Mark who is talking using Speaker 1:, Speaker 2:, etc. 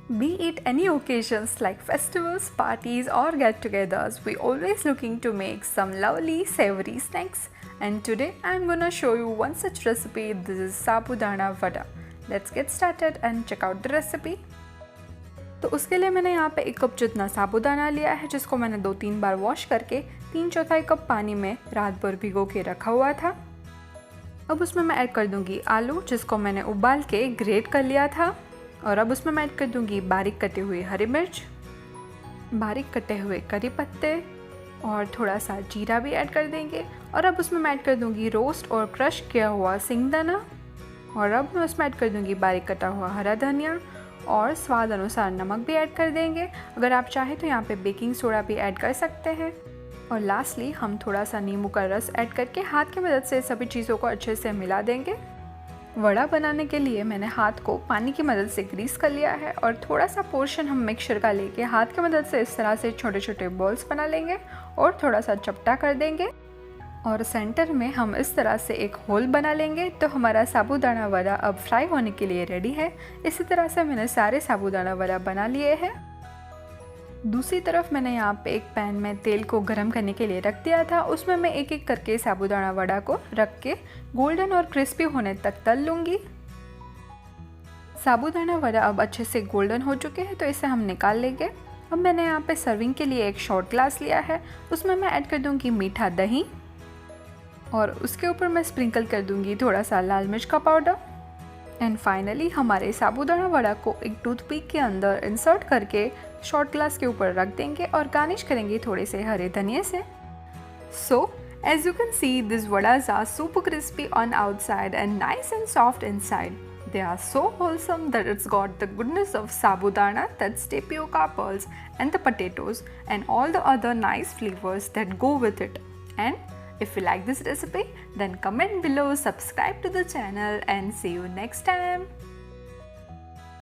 Speaker 1: Be it any occasions like festivals, parties or get-togethers, we always looking to make some lovely savory snacks. And today I'm gonna show you one such recipe. This is Sabudana Vada. Let's get started and check out the recipe. तो उसके लिए मैंने यहाँ पे 1 cup जितना साबूदाना लिया है, जिसको मैंने 2-3 बार वॉश करके 3/4 कप पानी में रात भर भिगो के रखा हुआ था। अब उसमें मैं ऐड कर दूंगी आलू, जिसको मैंने उबाल के ग्रेट कर लिया था। और अब उसमें मैं ऐड कर दूंगी बारीक कटी हुई हरी मिर्च, बारीक कटे हुए करी पत्ते और थोड़ा सा जीरा भी ऐड कर देंगे। और अब उसमें मैं ऐड कर दूंगी रोस्ट और क्रश किया हुआ सिंगदाना। और अब मैं उसमें ऐड कर दूंगी बारीक कटा हुआ हरा धनिया और स्वाद अनुसार नमक भी ऐड कर देंगे। अगर आप चाहें तो यहाँ पे बेकिंग सोडा भी ऐड कर सकते हैं। और लास्टली हम थोड़ा सा नींबू का रस ऐड करके हाथ की मदद से सभी चीज़ों को अच्छे से मिला देंगे। वड़ा बनाने के लिए मैंने हाथ को पानी की मदद से ग्रीस कर लिया है और थोड़ा सा पोर्शन हम मिक्सचर का लेके हाथ की मदद से इस तरह से छोटे छोटे बॉल्स बना लेंगे और थोड़ा सा चपटा कर देंगे। और सेंटर में हम इस तरह से एक होल बना लेंगे। तो हमारा साबूदाना वड़ा अब फ्राई होने के लिए रेडी है। इसी तरह से मैंने सारे साबूदाना वड़ा बना लिए हैं। दूसरी तरफ मैंने यहाँ पे एक पैन में तेल को गरम करने के लिए रख दिया था। उसमें मैं एक एक करके साबूदाना वड़ा को रख के गोल्डन और क्रिस्पी होने तक तल लूँगी। साबूदाना वड़ा अब अच्छे से गोल्डन हो चुके हैं, तो इसे हम निकाल लेंगे। अब मैंने यहाँ पे सर्विंग के लिए एक शॉर्ट ग्लास लिया है। उसमें मैं ऐड कर दूँगी मीठा दही और उसके ऊपर मैं स्प्रिंकल कर दूँगी थोड़ा सा लाल मिर्च का पाउडर। एंड फाइनली हमारे साबूदाना वड़ा को एक टूथपिक के अंदर इंसर्ट करके शॉर्ट ग्लास के ऊपर रख देंगे और गार्निश करेंगे थोड़े से हरे धनिए से। So, as you can see, these vadas are super crispy on outside and nice and soft inside. They are so wholesome that it's got the goodness of sabudana, that's tapioca pearls, and the potatoes, and all the other nice flavors that go with it. And if you like this recipe, then comment below, subscribe to the channel, and see you next time.